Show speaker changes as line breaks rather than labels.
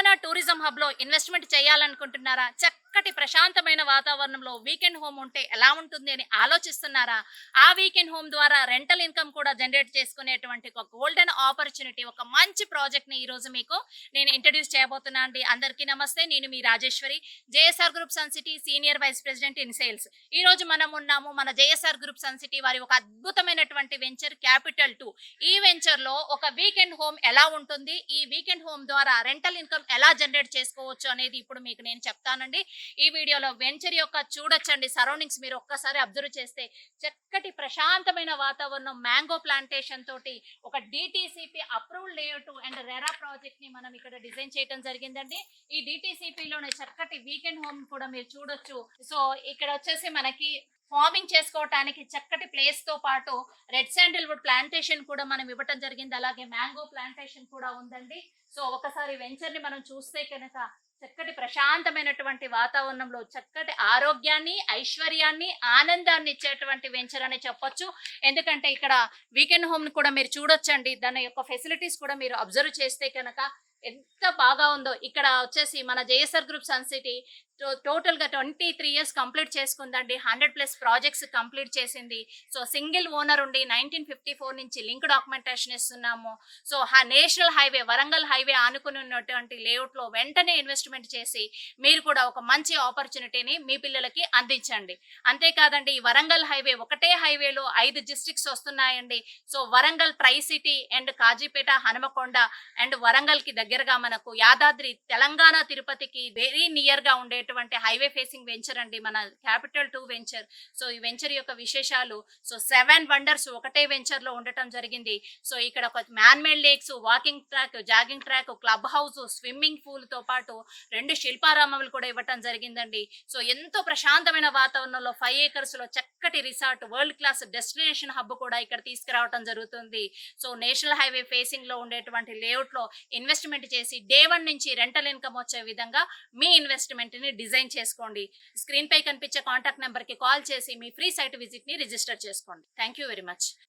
Telangana tourism hub లో investment చేయాలనుకుంటున్నారా? చక్కటి ప్రశాంతమైన వాతావరణంలో వీకెండ్ హోమ్ ఉంటే ఎలా ఉంటుంది అని ఆలోచిస్తున్నారా? ఆ వీకెండ్ హోమ్ ద్వారా రెంటల్ ఇన్కమ్ కూడా జనరేట్ చేసుకునేటువంటి ఒక గోల్డెన్ ఆపర్చునిటీ, ఒక మంచి ప్రాజెక్ట్ ని ఈ రోజు మీకు నేను ఇంట్రడ్యూస్ చేయబోతున్నా అండి. అందరికీ నమస్తే. నేను మీ Rajeshwari, JSR group Sun City senior vice president in sales. ఈ రోజు మనం ఉన్నాము మన జేఎస్ఆర్ గ్రూప్ సన్ సిటీ వారి ఒక అద్భుతమైనటువంటి వెంచర్ క్యాపిటల్ 2. ఈ వెంచర్ లో ఒక వీకెండ్ హోమ్ ఎలా ఉంటుంది, ఈ వీకెండ్ హోమ్ ద్వారా రెంటల్ ఇన్కమ్ ఎలా జనరేట్ చేసుకోవచ్చు అనేది ఇప్పుడు మీకు నేను చెప్తానండి. ఈ వీడియోలో వెంచర్ యొక్క చూడొచ్చండి సరౌండింగ్స్ మీరు ఒక్కసారి అబ్జర్వ్ చేస్తే చక్కటి ప్రశాంతమైన వాతావరణం, మ్యాంగో ప్లాంటేషన్ తోటి ఒక DTCP approved layout and RERA project ని మనం ఇక్కడ డిజైన్ చేయడం జరిగిందండి. ఈ డిటిసిపి లోనే చక్కటి వీకెండ్ హోమ్ కూడా మీరు చూడొచ్చు. సో ఇక్కడ వచ్చేసి మనకి ఫార్మింగ్ చేసుకోవటానికి చక్కటి ప్లేస్ తో పాటు రెడ్ శాండిల్వుడ్ ప్లాంటేషన్ కూడా మనం ఇవ్వటం జరిగింది. అలాగే మ్యాంగో ప్లాంటేషన్ కూడా ఉందండి. సో ఒకసారి వెంచర్ ని మనం చూస్తే కనుక చక్కటి ప్రశాంతమైనటువంటి వాతావరణంలో చక్కటి ఆరోగ్యాన్ని, ఐశ్వర్యాన్ని, ఆనందాన్ని ఇచ్చేటువంటి వెంచర్ అని చెప్పొచ్చు. ఎందుకంటే ఇక్కడ వీకెండ్ హోమ్ ని కూడా మీరు చూడొచ్చండి. దాని యొక్క ఫెసిలిటీస్ కూడా మీరు అబ్జర్వ్ చేస్తే కనుక ఎంత బాగా ఉందో. ఇక్కడ వచ్చేసి మన JSR group Sun City total గా 23 ఇయర్స్ కంప్లీట్ చేసుకుందండి. 100+ ప్రాజెక్ట్స్ కంప్లీట్ చేసింది. సో సింగిల్ ఓనర్ ఉండి 1954 నుంచి లింక్ డాక్యుమెంటేషన్ ఇస్తున్నాము. So national highway, Warangal highway ఆనుకుని ఉన్నటువంటి లేఅవుట్ లో వెంటనే ఇన్వెస్ట్మెంట్ చేసి మీరు కూడా ఒక మంచి ఆపర్చునిటీని మీ పిల్లలకి అందించండి. అంతేకాదండి, ఈ వరంగల్ హైవే ఒకటే హైవేలో 5 డిస్ట్రిక్ట్స్ వస్తున్నాయండి. So Warangal tri city and Kazipet, Hanumakonda and Warangal కి దగ్గరగా మనకు యాదాద్రి, తెలంగాణ తిరుపతికి వెరీ నియర్ గా ఉండే హైవే ఫేసింగ్ వెంచర్ అండి మన క్యాపిటల్ 2 వెంచర్. సో ఈ వెంచర్ యొక్క విశేషాలు, సో 7 వండర్స్ ఒకటే వెంచర్ లో ఉండటం జరిగింది. సో ఇక్కడ ఒక man made lakes, walking track, jogging track, club house, swimming pool తో పాటు 2 శిల్పారామములు కూడా ఇవ్వటం జరిగిందండి. సో ఎంతో ప్రశాంతమైన వాతావరణంలో 5 acres లో చక్కటి resort, world class destination hub కూడా ఇక్కడ తీసుకురావటం జరుగుతుంది. సో నేషనల్ హైవే ఫేసింగ్ లో ఉండేటువంటి లేఅవుట్ లో ఇన్వెస్ట్మెంట్ చేసి డే 1 నుంచి రెంటల్ ఇన్కమ్ వచ్చే విధంగా మీ ఇన్వెస్ట్మెంట్ ని డిజైన్ చేసుకోండి. స్క్రీన్ పై కనిపించే కాంటాక్ట్ నెంబర్ కి కాల్ చేసి మీ ఫ్రీ సైట్ విజిట్ ని రిజిస్టర్ చేసుకోండి. Thank you very much.